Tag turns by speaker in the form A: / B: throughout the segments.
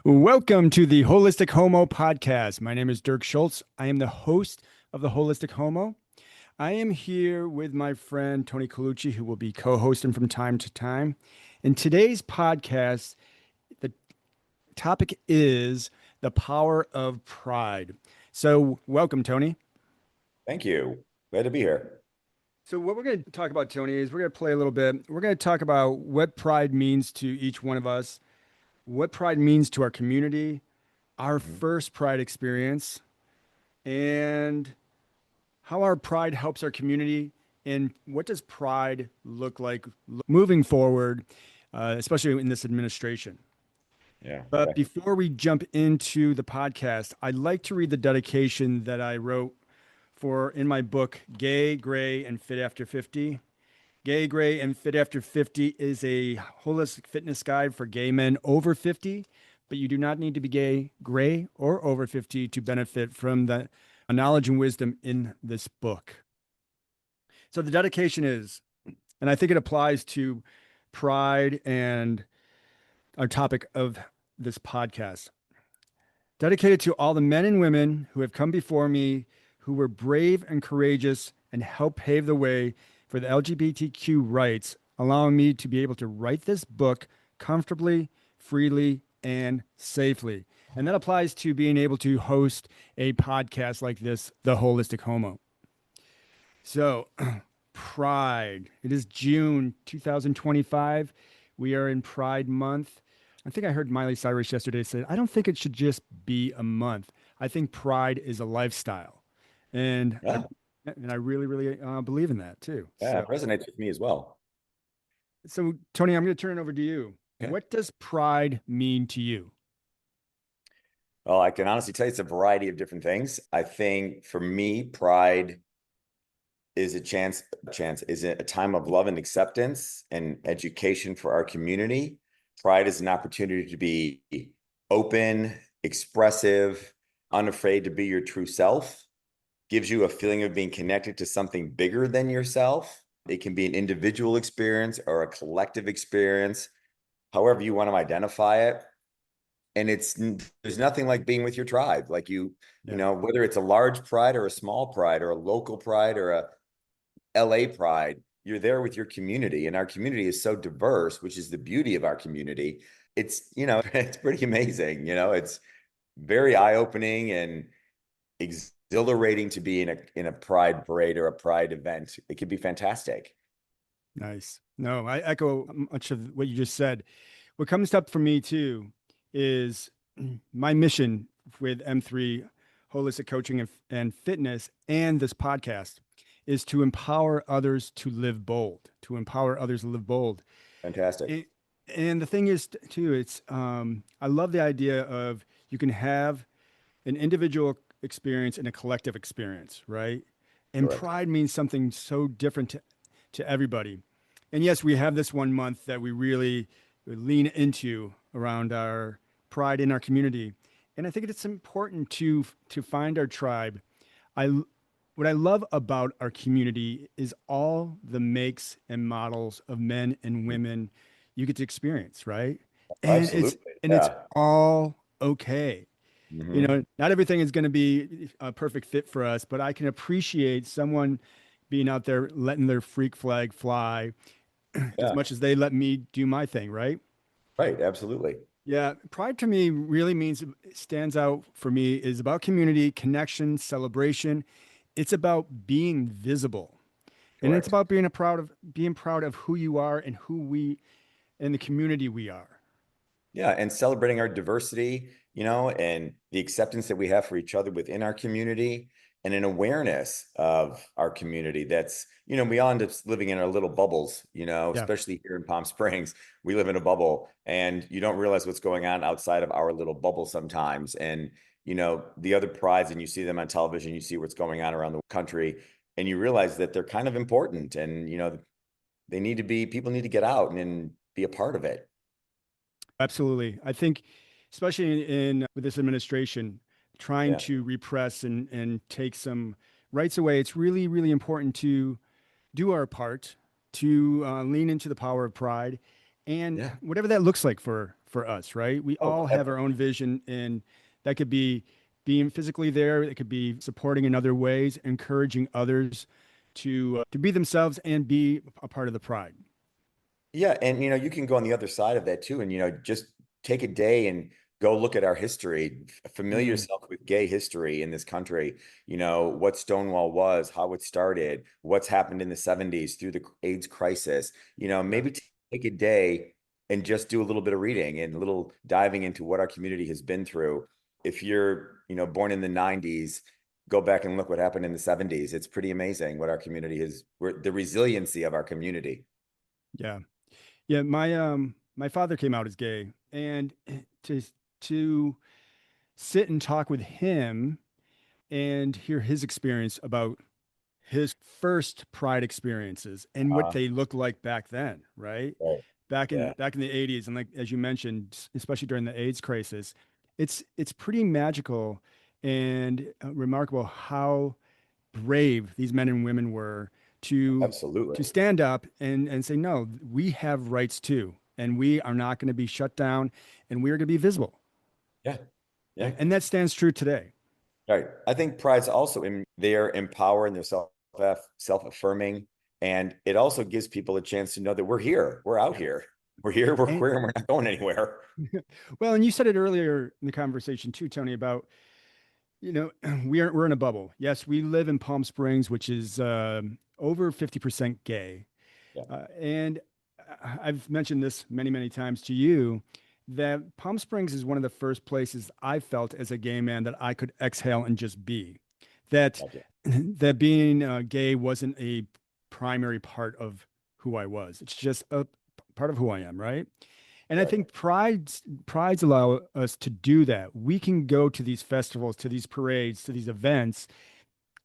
A: Welcome to the Holistic Homo podcast. My name is Dirk Schultz. I am the host of the Holistic Homo. I am here with my friend Tony Colucci, who will be co hosting from time to time. In today's podcast, the topic is the power of pride. So, welcome, Tony.
B: Thank you. Glad to be here.
A: So, what we're going to talk about, Tony, is we're going to play a little bit. We're going to talk about what pride means to each one of us, what pride means to our community, our
B: Mhm.
A: first pride experience, and how our pride helps our community, and what does pride look like moving forward, especially in this administration.
B: Yeah.
A: But
B: Okay.
A: before we jump into the podcast, I'd like to read the dedication that I wrote for in my book, Gay, Gray, and Fit After 50. Gay, Gray, and Fit After 50 is a holistic fitness guide for gay men over 50, but you do not need to be gay, gray, or over 50 to benefit from the knowledge and wisdom in this book. So the dedication is, and I think it applies to pride and our topic of this podcast, dedicated to all the men and women who have come before me, who were brave and courageous and helped pave the way for the LGBTQ rights, allowing me to be able to write this book comfortably, freely, and safely. And that applies to being able to host a podcast like this, The Holistic Homo. So, Pride. It is June 2025. We are in Pride Month. I think I heard Miley Cyrus yesterday say, I don't think it should just be a month. I think pride is a lifestyle. And I
B: Yeah.
A: and I really, really believe in that too.
B: Yeah. It resonates with me as well.
A: So Tony, I'm going to turn it over to you.
B: Okay.
A: What does pride mean to you?
B: Well, I can honestly tell you it's a variety of different things. I think for me, pride is a chance is a time of love and acceptance and education for our community. Pride is an opportunity to be open, expressive, unafraid to be your true self. Gives you a feeling of being connected to something bigger than yourself. It can be an individual experience or a collective experience, however you want to identify it. And there's nothing like being with your tribe. Like
A: Yeah.
B: whether it's a large pride or a small pride or a local pride or a LA pride, you're there with your community. And our community is so diverse, which is the beauty of our community. It's pretty amazing. It's very eye-opening and exhilarating to be in a pride parade or a pride event. It could be fantastic.
A: Nice. No, I echo much of what you just said. What comes up for me too is my mission with M3 Holistic Coaching and Fitness and this podcast is to empower others to live bold, to empower others to live bold.
B: Fantastic.
A: And, and the thing is too, it's I love the idea of you can have an individual experience and a collective experience, right? And
B: Correct.
A: pride means something so different to everybody. And yes, we have this 1 month that we really lean into around our pride in our community. And I think it's important to find our tribe. I what I love about our community is all the makes and models of men and women you get to experience, right? And it's
B: Absolutely.
A: and it's
B: Yeah.
A: all okay.
B: Hmm.
A: Not everything is going to be a perfect fit for us, but I can appreciate someone being out there letting their freak flag fly as
B: Yeah.
A: much as they let me do my thing, right?
B: Right. Absolutely.
A: Yeah, pride to me really means it stands out for me is about community, connection, celebration. It's about being visible. And it's
B: Correct.
A: about being proud of who you are and who we and the community we are.
B: Yeah. And celebrating our diversity, and the acceptance that we have for each other within our community and an awareness of our community we all end up living in our little bubbles,
A: Yeah,
B: especially here in Palm Springs. We live in a bubble and you don't realize what's going on outside of our little bubble sometimes. And, the other prides, and you see them on television, you see what's going on around the country, and you realize that they're kind of important and, people need to get out and be a part of it.
A: absolutely. I think, especially in with this administration, trying
B: Yeah.
A: to repress and take some rights away, it's really, really important to do our part to lean into the power of pride and
B: Yeah.
A: whatever that looks like for us, right? We
B: Oh,
A: all have our own vision, and that could be being physically there. It could be supporting in other ways, encouraging others to be themselves and be a part of the pride.
B: yeah, and you can go on the other side of that too, and just take a day and go look at our history, familiar
A: Mm,
B: yourself with gay history in this country. What Stonewall was, how it started, what's happened in the 70s through the AIDS crisis.
A: yeah,
B: Maybe take a day and just do a little bit of reading and a little diving into what our community has been through. If you're, born in the 90s, go back and look what happened in the 70s. It's pretty amazing what our community has, the resiliency of our community.
A: yeah, yeah. My father came out as gay, and to sit and talk with him and hear his experience about his first pride experiences and what
B: Uh,
A: they looked like back then, right?
B: right. Yeah.
A: Back in the 80s, and like as you mentioned, especially during the AIDS crisis, it's pretty magical and remarkable how brave these men and women were to
B: Absolutely.
A: stand up and say, no, we have rights too, and we are not going to be shut down, and we are going to be visible,
B: Yeah. Yeah.
A: right? And that stands true today.
B: Right. I think pride's also in they're empowering, they're self-affirming, and it also gives people a chance to know that we're here. We're out
A: Yeah.
B: here. We're here, we're
A: And
B: queer, and we're not going anywhere.
A: well, and you said it earlier in the conversation too, Tony, about we're in a bubble. Yes, we live in Palm Springs, which is over 50% gay.
B: Yeah.
A: And I've mentioned this many, many times to you that Palm Springs is one of the first places I felt as a gay man that I could exhale and just be. That
B: Gotcha.
A: that being gay wasn't a primary part of who I was. It's just a part of who I am, right? And I
B: Right.
A: think prides allow us to do that. We can go to these festivals, to these parades, to these events,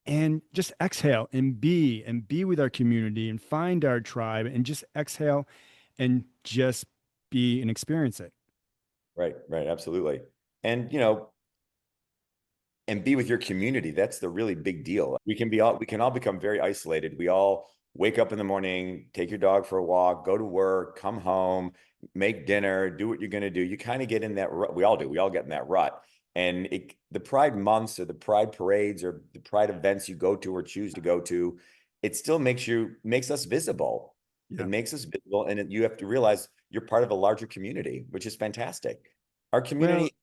A: and just exhale and be with our community and find our tribe and just exhale and just be and experience it.
B: Right. Right. Absolutely. And and be with your community. That's the really big deal. We can all become very isolated. We all wake up in the morning, take your dog for a walk, go to work, come home, make dinner, do what you're going to do. You kind of get in that rut. We all do. We all get in that rut. And the pride months or the pride parades or the pride events you go to or choose to go to, it still makes us visible. It
A: Yeah.
B: makes us visible. And you have to realize you're part of a larger community, which is fantastic. Our
A: Well,
B: community,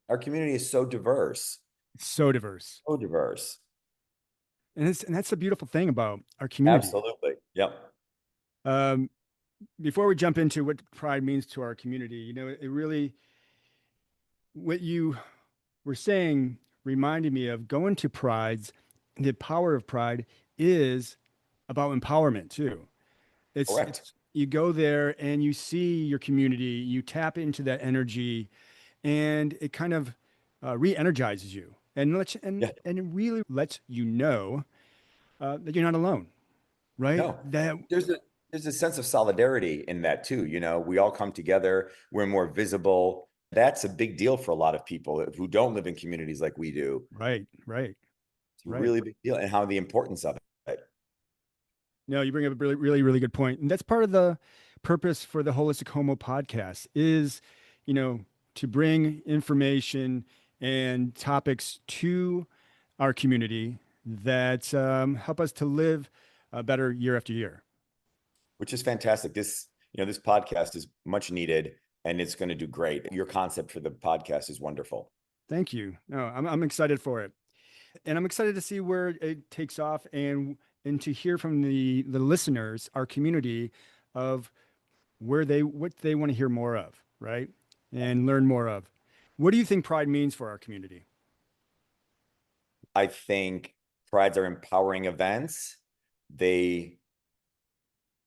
B: our community is so diverse.
A: it's so diverse.
B: So diverse.
A: And that's the beautiful thing about our community.
B: Absolutely. Yep.
A: Um, Before we jump into what pride means to our community, it really, what you were saying reminded me of going to prides. The power of pride is about empowerment too.
B: Correct.
A: It's you go there and you see your community, you tap into that energy, and it kind of re-energizes you and
B: Yeah.
A: and it really lets you know that you're not alone, right?
B: No.
A: That
B: There's a sense of solidarity in that too. We all come together. We're more visible. That's a big deal for a lot of people who don't live in communities like we do.
A: right, right,
B: It's a
A: right.
B: really big deal, and how the importance of it.
A: No, you bring up a really, really, really good point, and that's part of the purpose for the Holistic Homo podcast is, you know, to bring information and topics to our community that help us to live better year after year.
B: Which is fantastic. This podcast is much needed, and it's going to do great. Your concept for the podcast is wonderful.
A: Thank you. No, I'm excited for it, and I'm excited to see where it takes off and to hear from the listeners, our community, of what they want to hear more of, right? And learn more of. What do you think Pride means for our community?
B: I think prides are empowering events. They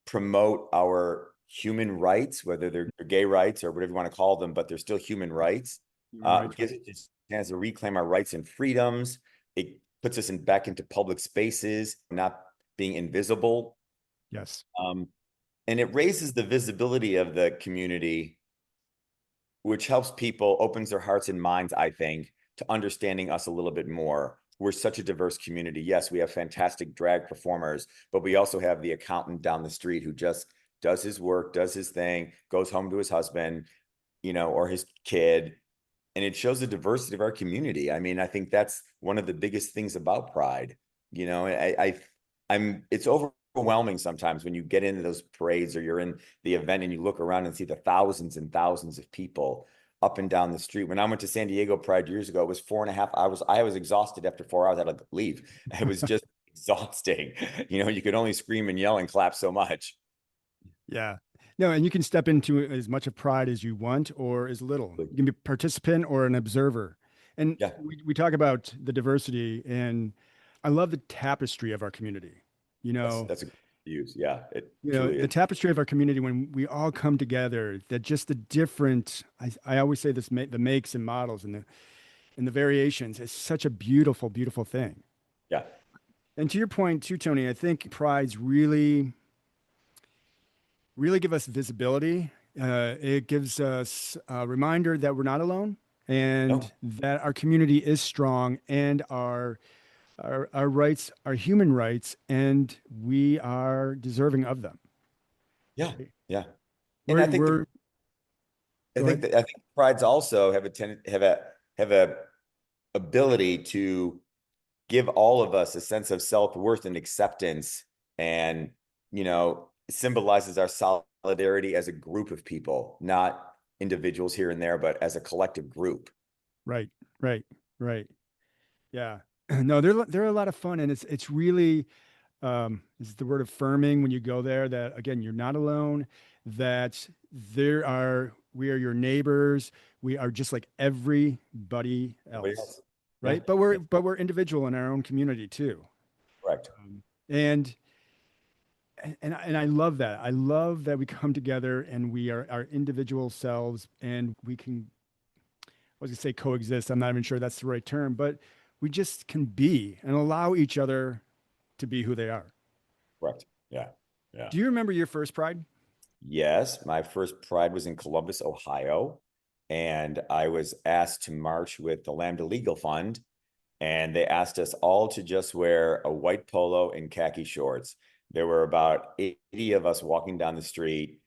B: promote our human rights, whether they're gay rights or whatever you want to call them, but they're still human rights.
A: Human rights,
B: Gives
A: right?
B: us a chance to reclaim our rights and freedoms. It puts us back into public spaces, not being invisible.
A: Yes.
B: Um, and it raises the visibility of the community, which helps people, opens their hearts and minds, I think, to understanding us a little bit more. We're such a diverse community. Yes, we have fantastic drag performers, but we also have the accountant down the street who just does his work, does his thing, goes home to his husband. or his kid, and it shows the diversity of our community. I mean, I think that's one of the biggest things about Pride. It's overwhelming sometimes when you get into those parades or you're in the event and you look around and see the thousands and thousands of people up and down the street. When I went to San Diego Pride years ago, it was 4.5 hours. I was exhausted after 4 hours. I had to leave. It was just exhausting. You could only scream and yell and clap so much.
A: Yeah. No, and you can step into as much of pride as you want or as little. You can be a participant or an observer. And
B: Yeah,
A: we talk about the diversity, and I love the tapestry of our community. You know,
B: that's a good use. Yeah, it
A: you know,
B: truly
A: the
B: is.
A: tapestry of our community when we all come together, that just the different, I always say this, the makes and models and the variations is such a beautiful, beautiful thing.
B: Yeah.
A: And to your point too, Tony, I think pride's really give us visibility. It gives us a reminder that we're not alone and
B: No.
A: that our community is strong and our rights are human rights and we are deserving of them.
B: Yeah.
A: Right?
B: Yeah. And
A: We're Go ahead.
B: I think prides also have a ability to give all of us a sense of self-worth and acceptance, and symbolizes our solidarity as a group of people, not individuals here and there, but as a collective group.
A: Right, right, right. Yeah. No, they're a lot of fun and it's really is the word affirming when you go there that again you're not alone, that we are your neighbors, we are just like everybody
B: Everybody
A: else,
B: else. Yeah.
A: right? but
B: Yeah.
A: we're individual in our own community too.
B: Correct.
A: And I love that. I love that we come together and we are our individual selves and we can, I was gonna say coexist, I'm not even sure that's the right term, but we just can be and allow each other to be who they are.
B: Correct. Yeah. Yeah.
A: Do you remember your first pride?
B: Yes, my first Pride was in Columbus, Ohio, and I was asked to march with the Lambda Legal Fund, and they asked us all to just wear a white polo and khaki shorts. There were about 80 of us walking down the street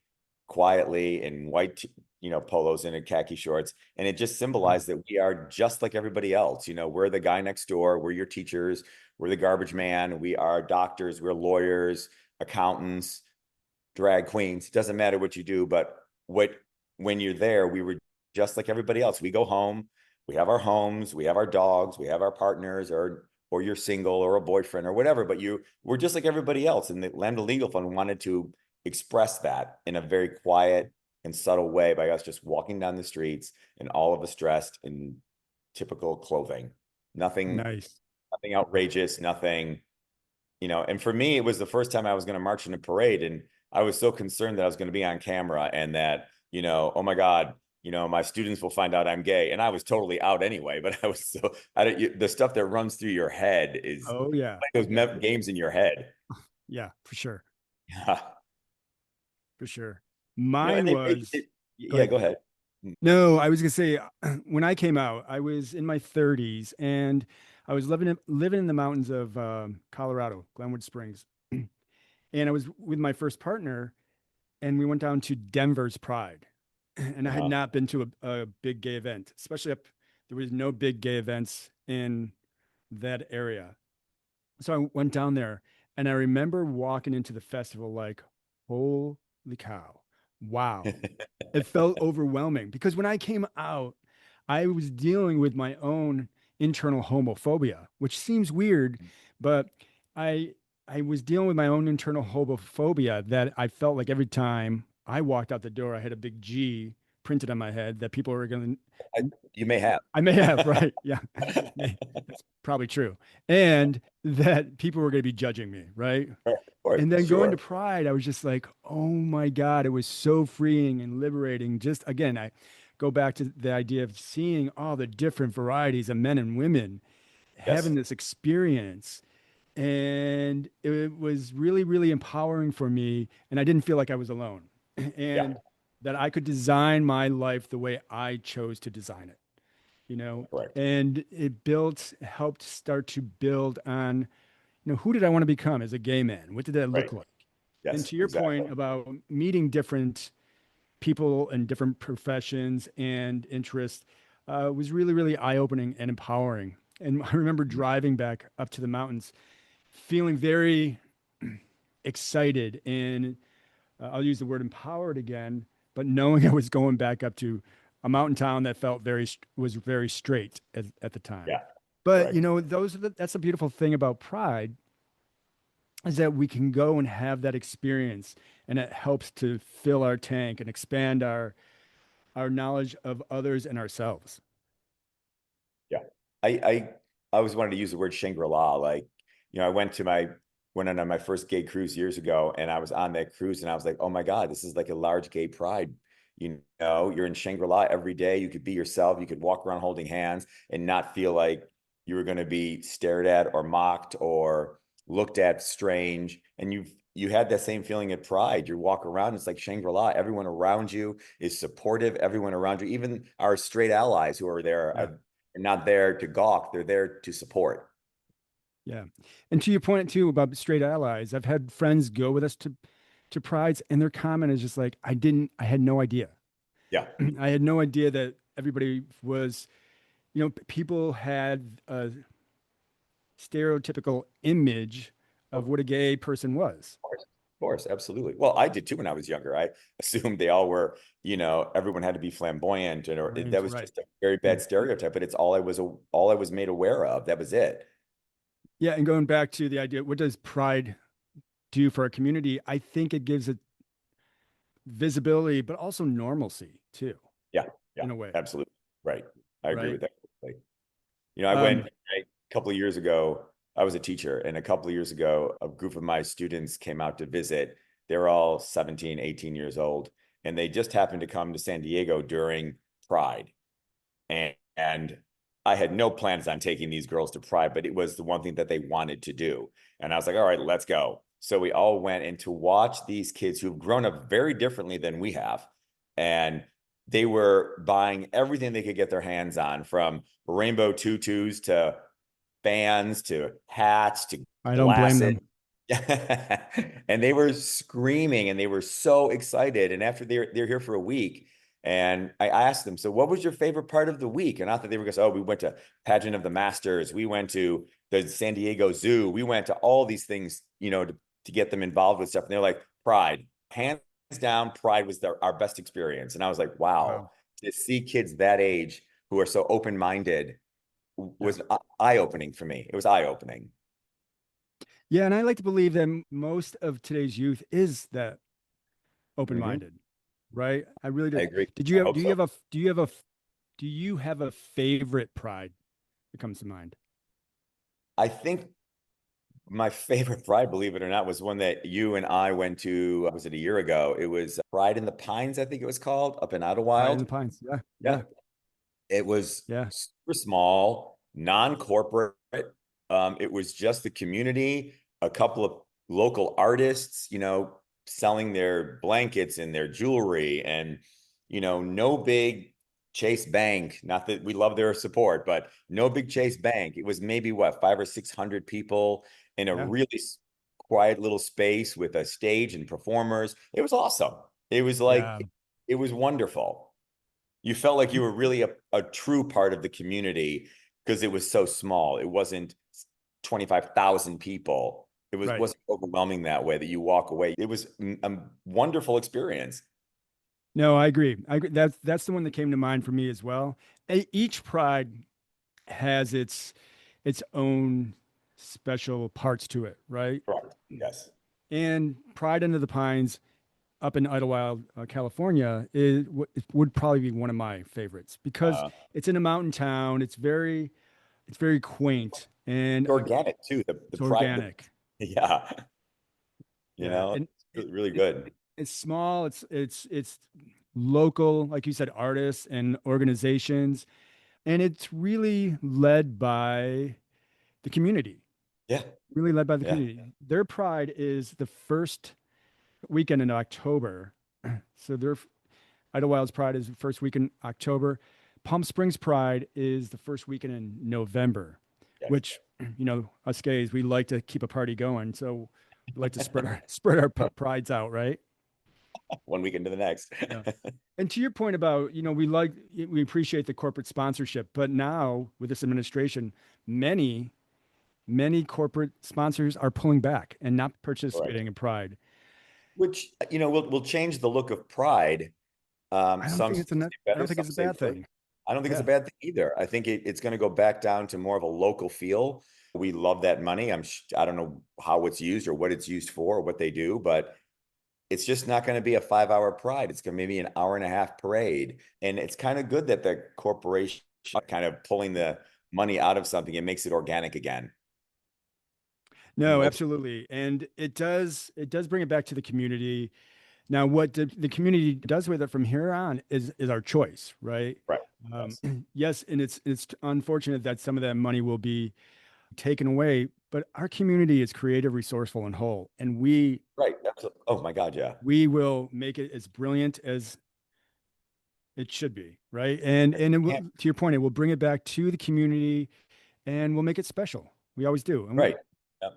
B: quietly in white, polos and in khaki shorts, and it just
A: Wow.
B: symbolized that we are just like everybody else. We're the guy next door, we're your teachers, we're the garbage man, we are doctors, we're lawyers, accountants, drag queens. It doesn't matter what you do, but when you're there, we were just like everybody else. We go home, we have our homes, we have our dogs, we have our partners, or you're single or a boyfriend or whatever, but we're just like everybody else. And the Lambda Legal Fund wanted to express that in a very quiet and subtle way by us just walking down the streets and all of us dressed in typical clothing. Nothing,
A: Nice.
B: nothing outrageous, nothing, and for me, it was the first time I was going to march in a parade. And I was so concerned that I was going to be on camera and that, oh my God, my students will find out I'm gay. And I was totally out anyway, but I was so, the stuff that runs through your head is
A: Oh yeah.
B: like those
A: Yeah.
B: games in your head.
A: Yeah, for sure.
B: Yeah.
A: For sure.
B: And
A: Mine was, go
B: yeah,
A: ahead.
B: go ahead.
A: No, I was gonna say when I came out, I was in my 30s and I was living in the mountains of Colorado, Glenwood Springs. And I was with my first partner and we went down to Denver's Pride. And I had
B: Uh-huh.
A: not been to a big gay event, especially there was no big gay events in that area. So I went down there and I remember walking into the festival like, holy cow, wow. It felt overwhelming because when I came out, I was dealing with my own internal homophobia, which seems weird, but I I was dealing with my own internal homophobia that I felt like every time I walked out the door, I had a big G printed on my head that people were going
B: I,
A: to,
B: you may have.
A: I may have, right? Yeah, that's probably true. And that people were going to be judging me, right?
B: Of course,
A: And then going to
B: sure.
A: Pride, I was just like, oh my God, it was so freeing and liberating. Just again, I go back to the idea of seeing all the different varieties of men and women having
B: Yes.
A: this experience. And it was really, really empowering for me. And I didn't feel like I was alone
B: Yeah,
A: and that I could design my life the way I chose to design it, you know?
B: correct.
A: And helped start to build on, who did I want to become as a gay man? What did that
B: Right.
A: look like? And
B: Yes,
A: to your
B: exactly.
A: point about meeting different people in different professions and interests was really, really eye-opening and empowering. And I remember driving back up to the mountains, feeling very excited and I'll use the word empowered again, but knowing I was going back up to a mountain town that felt was very straight at the time.
B: Yeah,
A: But
B: right.
A: you know, that's a beautiful thing about pride is that we can go and have that experience, and it helps to fill our tank and expand our knowledge of others and ourselves.
B: Yeah. I always wanted to use the word Shangri-La. Like, I went on my first gay cruise years ago, and I was on that cruise and I was like, oh my God, this is like a large gay pride. You're in Shangri-La every day. You could be yourself. You could walk around holding hands and not feel like you were going to be stared at or mocked or looked at strange. And you had that same feeling at Pride. You walk around, it's like Shangri-La. Everyone around you is supportive. Everyone around you, even our straight allies who are there,
A: Yeah.
B: they're not there to gawk, they're there to support.
A: Yeah. And to your point too about straight allies, I've had friends go with us to prides and their comment is just like, I had no idea.
B: Yeah.
A: I had no idea that everybody was, people had a stereotypical image of
B: Of
A: what a gay person was.
B: course. Of course, absolutely. Well, I did too when I was younger. I assumed they all were, everyone had to be flamboyant, and or that
A: Right.
B: was
A: Right.
B: just a very bad stereotype, but it's all I was made aware of. That was it.
A: Yeah. And going back to the idea, what does pride do for our community? I think it gives it visibility, but also normalcy too,
B: Yeah. Yeah.
A: in a way.
B: Absolutely. Right. I agree
A: Right.
B: with that. Like, I went
A: Um,
B: a couple of years ago. I was a teacher, and a couple of years ago, a group of my students came out to visit. They're all 17, 18 years old, and they just happened to come to San Diego during Pride. And I had no plans on taking these girls to Pride, but it was the one thing that they wanted to do. And I was like, all right, let's go. So we all went and to watch these kids who've grown up very differently than we have. And they were buying everything they could get their hands on, from rainbow tutus to fans to hats to
A: I don't blame
B: glasses.
A: them.
B: And they were screaming and they were so excited. And after they're here for a week, and I asked them, so what was your favorite part of the week? And not that they were going to say, oh, we went to Pageant of the Masters, we went to the San Diego Zoo, we went to all these things, to get them involved with stuff. And they're like, Pride, hands down, Pride was our best experience. And I was like, wow,
A: Wow.
B: to see kids that age who are so open-minded
A: Yeah.
B: was eye-opening for me. It was eye-opening.
A: Yeah. And I like to believe that most of today's youth is that
B: Hmm.
A: open-minded, right? I really
B: I
A: do.
B: agree.
A: Did you
B: I
A: have,
B: hope so.
A: do you have a favorite pride that comes to mind?
B: I think my favorite Pride, believe it or not, was one that you and I went to. Was it a year ago? It was Pride in the Pines, I think it was called, up in
A: Pride in
B: Idlewild.
A: the Pines. Yeah.
B: Yeah.
A: Yeah.
B: It was
A: Yeah.
B: super small, non-corporate. It was just the community, a couple of local artists, selling their blankets and their jewelry, and no big Chase Bank. Not that we love their support, but no big Chase Bank. It was maybe what, 500 or 600 people in a
A: Yeah.
B: really quiet little space with a stage and performers. It was awesome. It was
A: Yeah.
B: like, it was wonderful. You felt like you were really a true part of the community because it was so small. It wasn't 25,000 people.
A: Right.
B: Wasn't overwhelming that way that you walk away. It was a wonderful experience.
A: No, I agree. I agree. That's the one that came to mind for me as well. Each pride has its own special parts to it, right?
B: Correct. Yes.
A: And Pride Under the Pines up in Idlewild, California, it would probably be one of my favorites because
B: Uh,
A: it's in a mountain town. It's very quaint and
B: Organic too. The
A: it's
B: pride,
A: organic.
B: yeah,
A: Yeah, and
B: it's really good.
A: it's small. It's local, like you said, artists and organizations, and it's really led by the community.
B: Yeah.
A: Really led by the
B: Yeah.
A: community. Their Pride is the first weekend in October. So their Idlewild's Pride is the first week in October. Palm Springs Pride is the first weekend in November,
B: Yes.
A: which, us gays, we like to keep a party going. So we like to spread our prides out, right?
B: one week into the next.
A: Yeah. And to your point about, we appreciate the corporate sponsorship, but now with this administration, many, many corporate sponsors are pulling back and not
B: Right.
A: participating in Pride.
B: Which, will change the look of Pride.
A: I don't
B: Some
A: think
B: say
A: it's a, I
B: better,
A: don't think
B: some
A: it's a
B: say
A: bad
B: worse.
A: thing.
B: I don't think it's a
A: Yeah.
B: bad thing either. I think it's going to go back down to more of a local feel. We love that money. I don't know how it's used or what it's used for or what they do, but it's just not going to be a 5 hour pride. It's going to be an hour and a half parade. And it's kind of good that the corporation kind of pulling the money out of something. It makes it organic again.
A: No,
B: Local.
A: absolutely. And it does bring it back to the community. Now, what the community does with it from here on is our choice, right?
B: Right.
A: Um,
B: Yes.
A: yes, and it's unfortunate that some of that money will be taken away, but our community is creative, resourceful, and whole, and
B: Right. Absolutely. Oh my God. Yeah.
A: we will make it as brilliant as it should be, right? And it will,
B: Yeah.
A: to your point, it will bring it back to the community, and we'll make it special. We always do, and
B: Right. Yeah.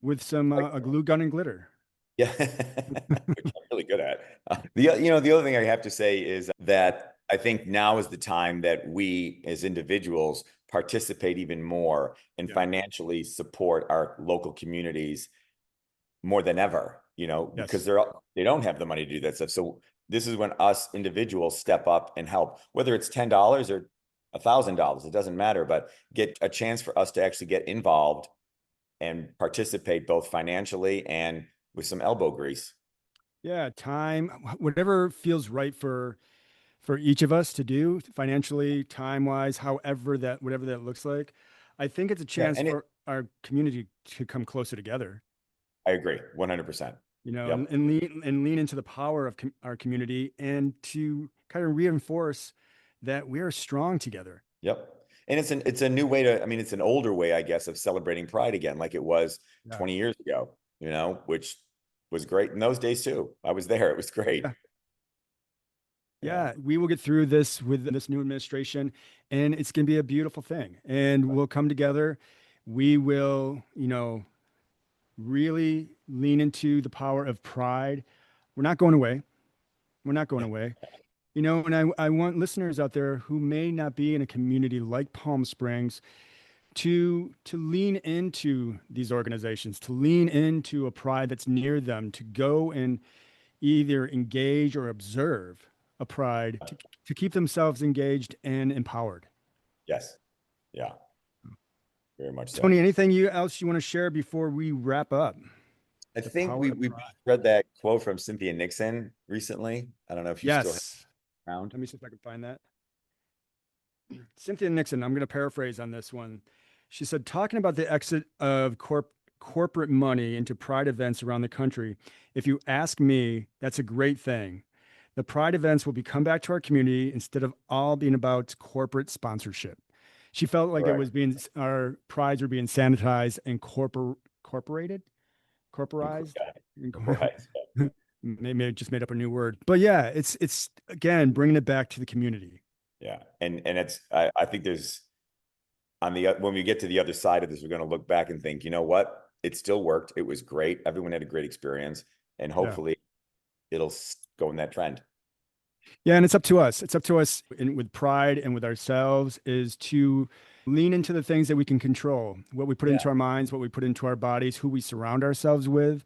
A: with some
B: Like,
A: a glue gun and glitter.
B: yeah. Which I'm really good at. The other thing I have to say is that I think now is the time that we as individuals participate even more and
A: Yeah.
B: financially support our local communities more than ever, because
A: Yes.
B: they don't have the money to do that stuff. So this is when us individuals step up and help, whether it's $10 or $1,000, it doesn't matter, but get a chance for us to actually get involved and participate both financially and with some elbow grease.
A: Yeah, time, whatever feels right for each of us to do financially, time wise, however that whatever that looks like. I think it's a
B: Yeah,
A: chance
B: and
A: for our community to come closer together,
B: I agree, 100%. Yep,
A: and lean into the power of our community and to kind of reinforce that we are strong together.
B: yep. And it's a new way to, I mean, it's an older way, I guess, of celebrating Pride again, like it was
A: Yeah.
B: 20 years ago, which was great in those days too. I was there. It was great.
A: Yeah.
B: Yeah.
A: Yeah, we will get through this with this new administration, and it's going to be a beautiful thing. And we'll come together. We will, really lean into the power of pride. We're not going away. We're not going away. And I want listeners out there who may not be in a community like Palm Springs to lean into these organizations, to lean into a pride that's near them, to go and either engage or observe a pride to keep themselves engaged and empowered.
B: Yes. Yeah. Very much so.
A: Tony, anything else you want to share before we wrap up?
B: I
A: The
B: think
A: power
B: we
A: of
B: we
A: pride.
B: both read that quote from Cynthia Nixon recently. I don't know if you still have
A: Yes.
B: it around.
A: Let me see if I can find that. Cynthia Nixon, I'm going to paraphrase on this one. She said, talking about the exit of corporate money into pride events around the country, if you ask me, that's a great thing. The pride events will be come back to our community instead of all being about corporate sponsorship. She felt like it
B: Correct.
A: was being our prides were being sanitized and corporated, corporized.
B: Yeah. Right.
A: Maybe I just made up a new word, but yeah, it's again bringing it back to the community.
B: Yeah. And I think there's when we get to the other side of this, we're going to look back and think, you know what? It still worked. It was great. Everyone had a great experience, and
A: Yeah.
B: hopefully it'll go in that trend.
A: Yeah, and it's up to us. It's up to us with pride and with ourselves is to lean into the things that we can control, what we put
B: Yeah.
A: into our minds, what we put into our bodies, who we surround ourselves with,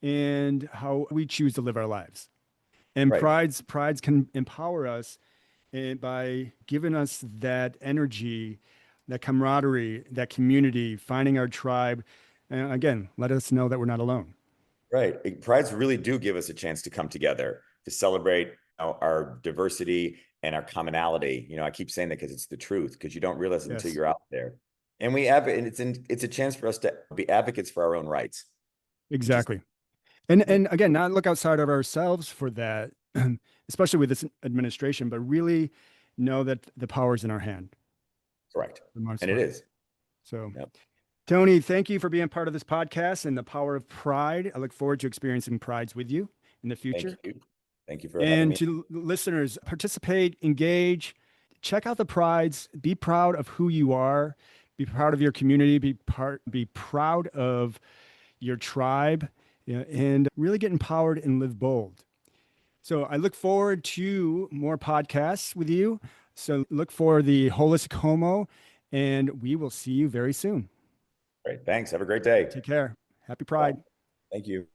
A: and how we choose to live our lives. And
B: Right.
A: prides can empower us by giving us that energy, that camaraderie, that community, finding our tribe. And again, let us know that we're not alone.
B: Right. Prides really do give us a chance to come together to celebrate our diversity and our commonality. I keep saying that because it's the truth, because you don't realize it until
A: Yes,
B: you're out there. And we have, and it's a chance for us to be advocates for our own rights, which is
A: exactly. And
B: big.
A: and again, not look outside of ourselves for that, especially with this administration, but really know that the power is in our hand
B: Correct.
A: for the most
B: And it
A: part.
B: is.
A: So,
B: Yep.
A: Tony, thank you for being part of this podcast and the power of pride. I look forward to experiencing prides with you in the
B: Thank
A: future.
B: you. Thank you for having
A: And
B: me.
A: to listeners, participate, engage, check out the prides, be proud of who you are, be proud of your community, be proud of your tribe, and really get empowered and live bold. So I look forward to more podcasts with you. So look for the Holistic Homo, and we will see you very soon.
B: Great. Thanks. Have a great day.
A: Take care. Happy
B: Bye.
A: Pride.
B: Thank you.